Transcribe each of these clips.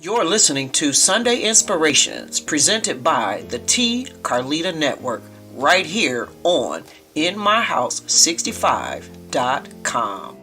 You're listening to Sunday Inspirations presented by the T.Carlita Network right here on InMyHouse65.com.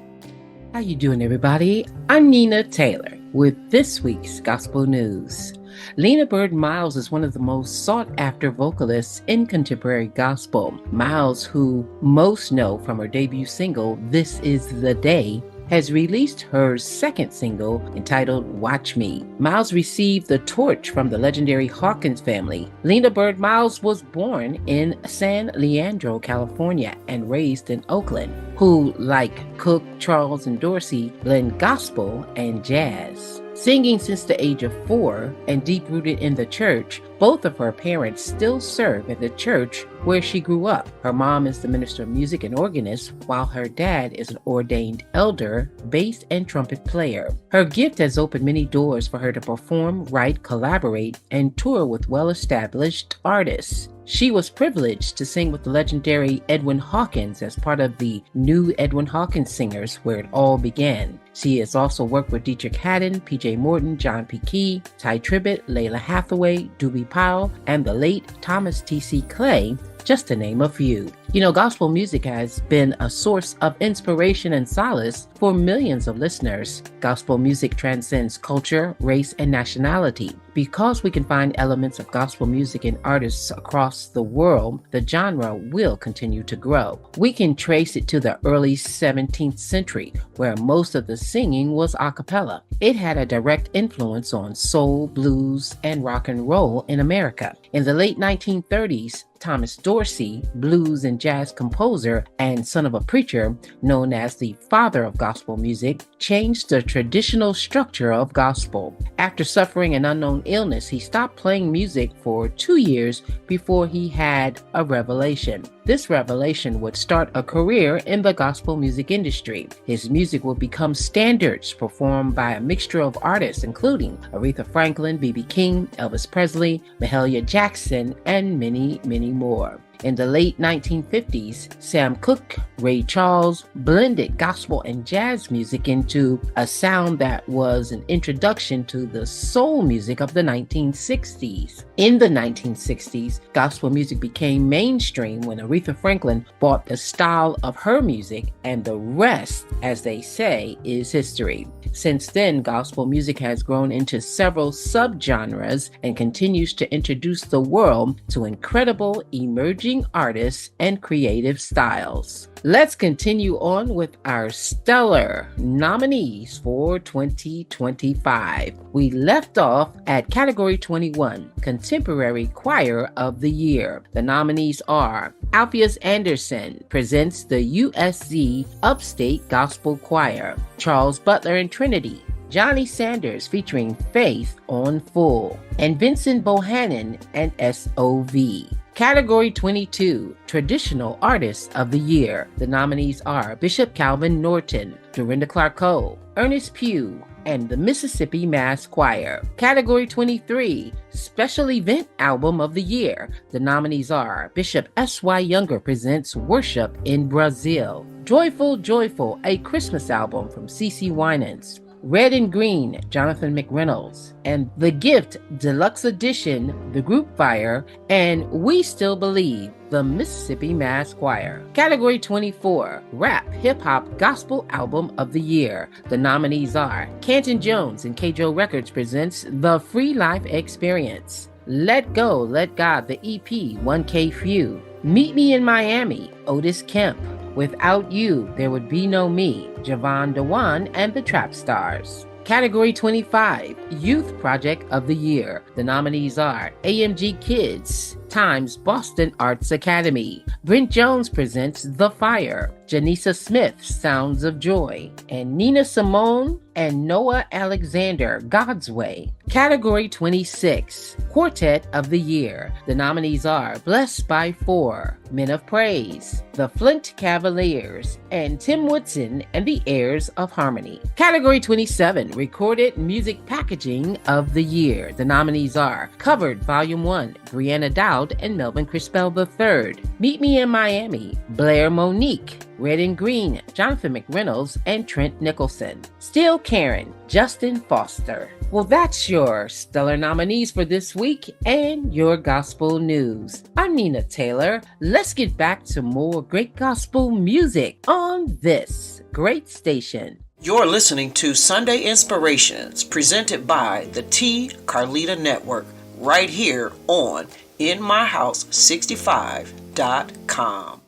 How you doing, everybody? I'm Nina Taylor with this week's Gospel News. Lena Bird Miles is one of the most sought-after vocalists in contemporary gospel. Miles, who most know from her debut single, This Is the Day, has released her second single entitled Watch Me. Miles received the torch from the legendary Hawkins family. Lena Bird Miles was born in San Leandro, California, and raised in Oakland, who, like Cook, Charles, and Dorsey, blend gospel and jazz. Singing since the age of 4 and deep-rooted in the church, both of her parents still serve at the church where she grew up. Her mom is the minister of music and organist, while her dad is an ordained elder, bass and trumpet player. Her gift has opened many doors for her to perform, write, collaborate, and tour with well-established artists. She was privileged to sing with the legendary Edwin Hawkins as part of the New Edwin Hawkins Singers, where it all began. She has also worked with Dietrich Haddon, P.J. Morton, John P. Key, Ty Tribbett, Layla Hathaway, Doobie Powell, and the late Thomas T.C. Clay, just to name a few. You know, gospel music has been a source of inspiration and solace for millions of listeners. Gospel music transcends culture, race, and nationality. Because we can find elements of gospel music in artists across the world, the genre will continue to grow. We can trace it to the early 17th century, where most of the singing was a cappella. It had a direct influence on soul, blues, and rock and roll in America. In the late 1930s, Thomas Dorsey, blues and jazz composer and son of a preacher, known as the father of gospel music, changed the traditional structure of gospel. After suffering an unknown illness, he stopped playing music for 2 years before he had a revelation. This revelation would start a career in the gospel music industry. His music would become standards performed by a mixture of artists, including Aretha Franklin, B.B. King, Elvis Presley, Mahalia Jackson, and many, many more. In the late 1950s, Sam Cooke, Ray Charles blended gospel and jazz music into a sound that was an introduction to the soul music of the 1960s. In the 1960s, gospel music became mainstream when Aretha Franklin brought the style of her music, and the rest, as they say, is history. Since then, gospel music has grown into several subgenres and continues to introduce the world to incredible emerging artists and creative styles. Let's continue on with our stellar nominees for 2025. We left off at Category 21, Contemporary Choir of the Year. The nominees are Alpheus Anderson presents the USZ Upstate Gospel Choir, Charles Butler and Trinity, Johnny Sanders featuring Faith on Full, and Vincent Bohannon and SOV. Category 22, Traditional Artists of the Year. The nominees are Bishop Calvin Norton, Dorinda Clark Cole, Ernest Pugh, and the Mississippi Mass Choir. Category 23, Special Event Album of the Year. The nominees are Bishop S.Y. Younger presents Worship in Brazil, Joyful, Joyful, a Christmas album from CeCe Winans, Red and Green, Jonathan McReynolds, and The Gift Deluxe Edition, The Group Fire, and We Still Believe, the Mississippi Mass Choir. Category 24, Rap Hip Hop Gospel Album of the Year. The nominees are Canton Jones and K-Joe Records presents The Free Life Experience, Let Go, Let God, the EP 1K Few, Meet Me in Miami, Otis Kemp, Without You, There Would Be No Me, Javon Dewan and the Trap Stars. Category 25, Youth Project of the Year. The nominees are AMG Kids, Times Boston Arts Academy, Brent Jones presents The Fire, Janisa Smith, Sounds of Joy, and Nina Simone and Noah Alexander, God's Way. Category 26, Quartet of the Year. The nominees are Blessed by Four, Men of Praise, The Flint Cavaliers, and Tim Woodson and the Heirs of Harmony. Category 27, Recorded Music Packaging of the Year. The nominees are Covered Volume 1, Brianna Dow Cloud and Melvin Crispell III. Meet Me in Miami, Blair Monique, Red and Green, Jonathan McReynolds, and Trent Nicholson. Still Karen, Justin Foster. Well, that's your stellar nominees for this week and your gospel news. I'm Nina Taylor. Let's get back to more great gospel music on this great station. You're listening to Sunday Inspirations, presented by the T.Carlita Network, right here on InMyHouse65.com.